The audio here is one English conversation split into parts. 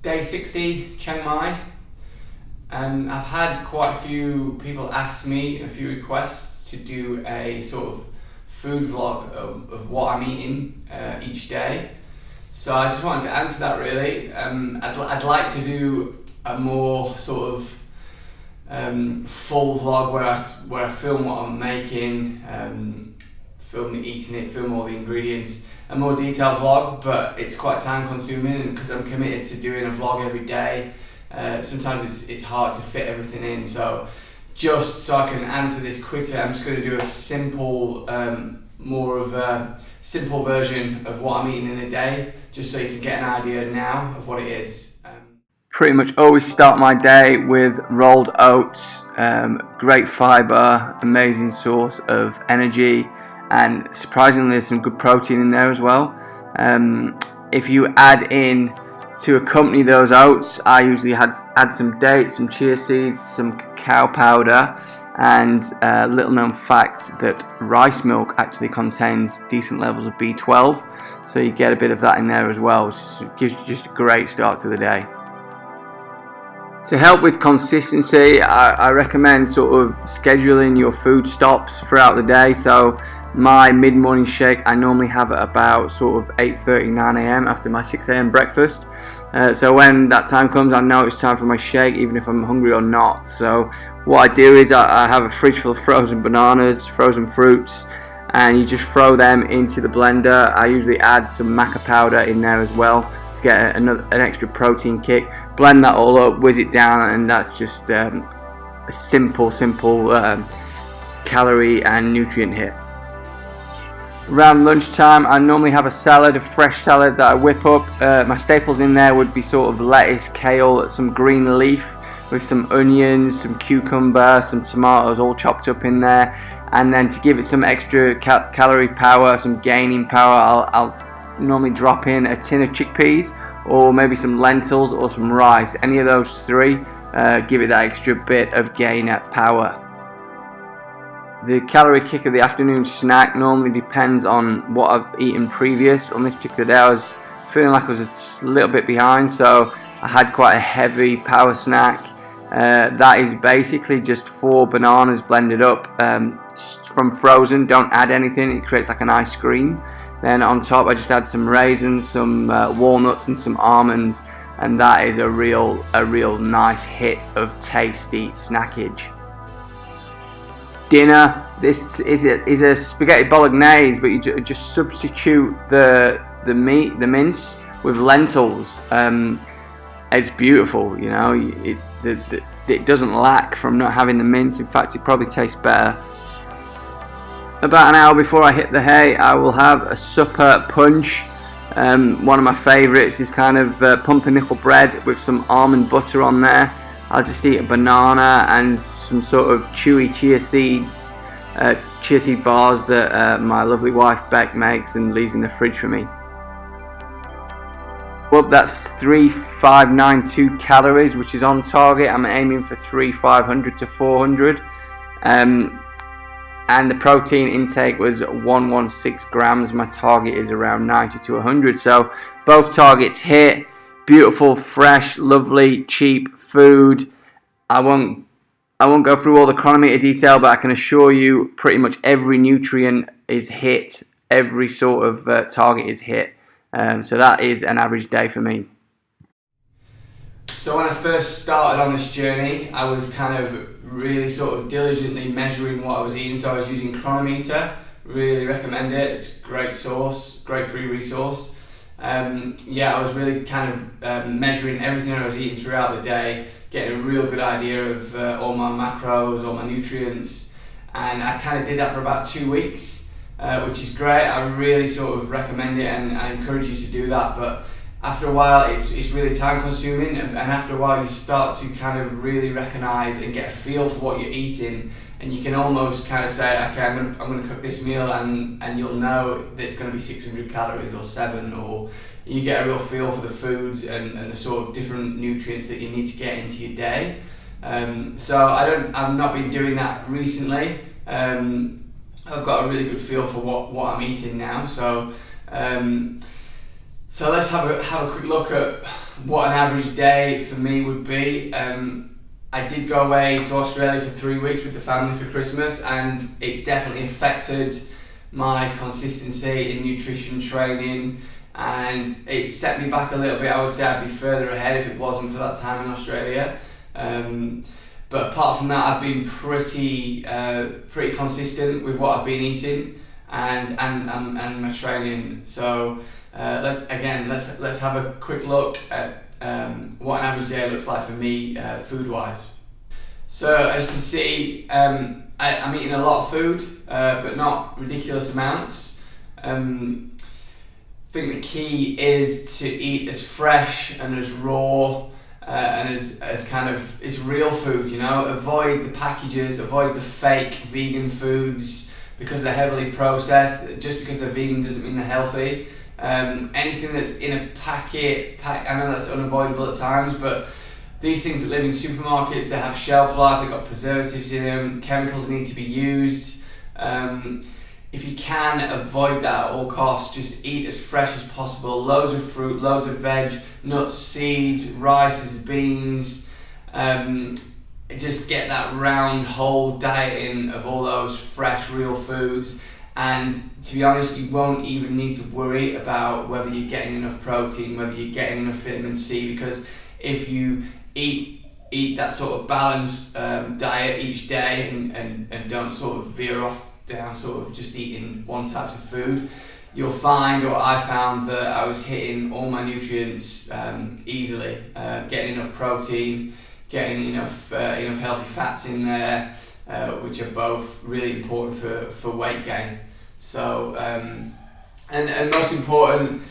day 60, Chiang Mai. And I've had quite a few people ask me, a few requests to do a sort of food vlog of what I'm eating each day. So I just wanted to answer that really. I'd like to do a more sort of full vlog where I film what I'm making, film me eating it, film all the ingredients, a more detailed vlog, but it's quite time consuming because I'm committed to doing a vlog every day. Sometimes it's hard to fit everything in, so just so I can answer this quickly, I'm just going to do a simple, more of a simple version of what I'm eating in a day, just so you can get an idea now of what it is. Pretty much always start my day with rolled oats, great fibre, amazing source of energy, and surprisingly there's some good protein in there as well. If you add in, to accompany those oats, I usually add some dates, some chia seeds, some cacao powder, and a little known fact that rice milk actually contains decent levels of B12, so you get a bit of that in there as well. It gives you just a great start to the day. To help with consistency, I recommend sort of scheduling your food stops throughout the day. So my mid-morning shake I normally have at about sort of 8:30, 9 a.m. after my 6 a.m. breakfast. So when that time comes, I know it's time for my shake, even if I'm hungry or not. So what I do is I have a fridge full of frozen bananas, frozen fruits, and you just throw them into the blender. I usually add some macca powder in there as well to get an extra protein kick. Blend that all up, whiz it down, and that's just a simple calorie and nutrient hit. Around lunchtime, I normally have a salad, a fresh salad that I whip up. My staples in there would be sort of lettuce, kale, some green leaf with some onions, some cucumber, some tomatoes all chopped up in there. And then to give it some extra calorie power, some gaining power, I'll normally drop in a tin of chickpeas, or maybe some lentils or some rice. Any of those three give it that extra bit of gain at power. The calorie kick of the afternoon snack normally depends on what I've eaten previous. On this particular day I was feeling like I was a little bit behind, so I had quite a heavy power snack. That is basically just 4 bananas blended up from frozen. Don't add anything, it creates like an ice cream. Then on top I just add some raisins, some walnuts and some almonds, and that is a real nice hit of tasty snackage. Dinner, this is a spaghetti bolognese, but you just substitute the meat, the mince, with lentils. It's beautiful, you know. It doesn't lack from not having the mince. In fact, it probably tastes better. About an hour before I hit the hay, I will have a supper punch. One of my favourites is kind of pumpernickel bread with some almond butter on there. I'll just eat a banana and some sort of chewy chia seeds, chia seed bars that my lovely wife Beck makes and leaves in the fridge for me. Well, that's 3,592 calories, which is on target. I'm aiming for 3,500 to 400. And the protein intake was 116 grams. My target is around 90 to 100. So both targets hit. Beautiful, fresh, lovely, cheap food. I won't go through all the chronometer detail, but I can assure you pretty much every nutrient is hit. Every sort of target is hit. So that is an average day for me. So when I first started on this journey, I was kind of really sort of diligently measuring what I was eating. So I was using Chronometer. Really recommend it. It's a great source, great free resource. I was really kind of measuring everything I was eating throughout the day, getting a real good idea of all my macros, all my nutrients, and I kind of did that for about 2 weeks, which is great. I really sort of recommend it, and I encourage you to do that. But after a while, it's really time consuming, and after a while you start to kind of really recognise and get a feel for what you're eating, and you can almost kind of say, okay, I'm going to cook this meal, and you'll know that it's going to be 600 calories or 7, or you get a real feel for the foods and the sort of different nutrients that you need to get into your day. So I've not been doing that recently. I've got a really good feel for what I'm eating now. So So let's have a quick look at what an average day for me would be. I did go away to Australia for 3 weeks with the family for Christmas, and it definitely affected my consistency in nutrition training, and it set me back a little bit. I would say I'd be further ahead if it wasn't for that time in Australia. But apart from that, I've been pretty consistent with what I've been eating and my training. So let's have a quick look at what an average day looks like for me food wise. So as you can see, I'm eating a lot of food, but not ridiculous amounts. I think the key is to eat as fresh and as raw and as kind of it's real food, you know. Avoid the packages, avoid the fake vegan foods because they're heavily processed. Just because they're vegan doesn't mean they're healthy. Anything that's in a packet, I know that's unavoidable at times, but these things that live in supermarkets, they have shelf life, they've got preservatives in them, chemicals need to be used. If you can, avoid that at all costs. Just eat as fresh as possible. Loads of fruit, loads of veg, nuts, seeds, rices, beans. Just get that round, whole diet in of all those fresh, real foods. And to be honest, you won't even need to worry about whether you're getting enough protein, whether you're getting enough vitamin C, because if you eat that sort of balanced diet each day and don't sort of veer off down sort of just eating one type of food, you'll find, or I found, that I was hitting all my nutrients easily, getting enough protein, getting enough healthy fats in there, which are both really important for weight gain. So and most important,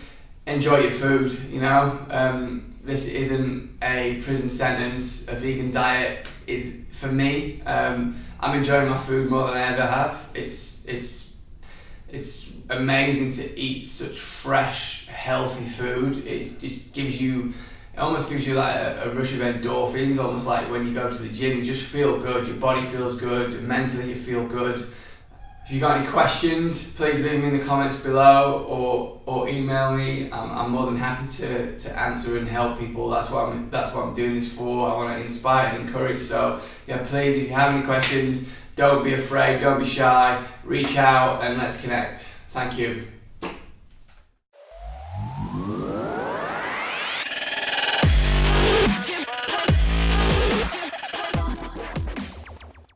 enjoy your food, you know. This isn't a prison sentence. A vegan diet is, for me, I'm enjoying my food more than I ever have. It's amazing to eat such fresh, healthy food. It just gives you, it almost gives you like a rush of endorphins, almost like when you go to the gym, you just feel good, your body feels good, mentally you feel good. If you've got any questions, please leave them in the comments below or email me. I'm more than happy to answer and help people. That's what I'm doing this for. I want to inspire and encourage. So yeah, please, if you have any questions, don't be afraid, don't be shy, reach out and let's connect. Thank you.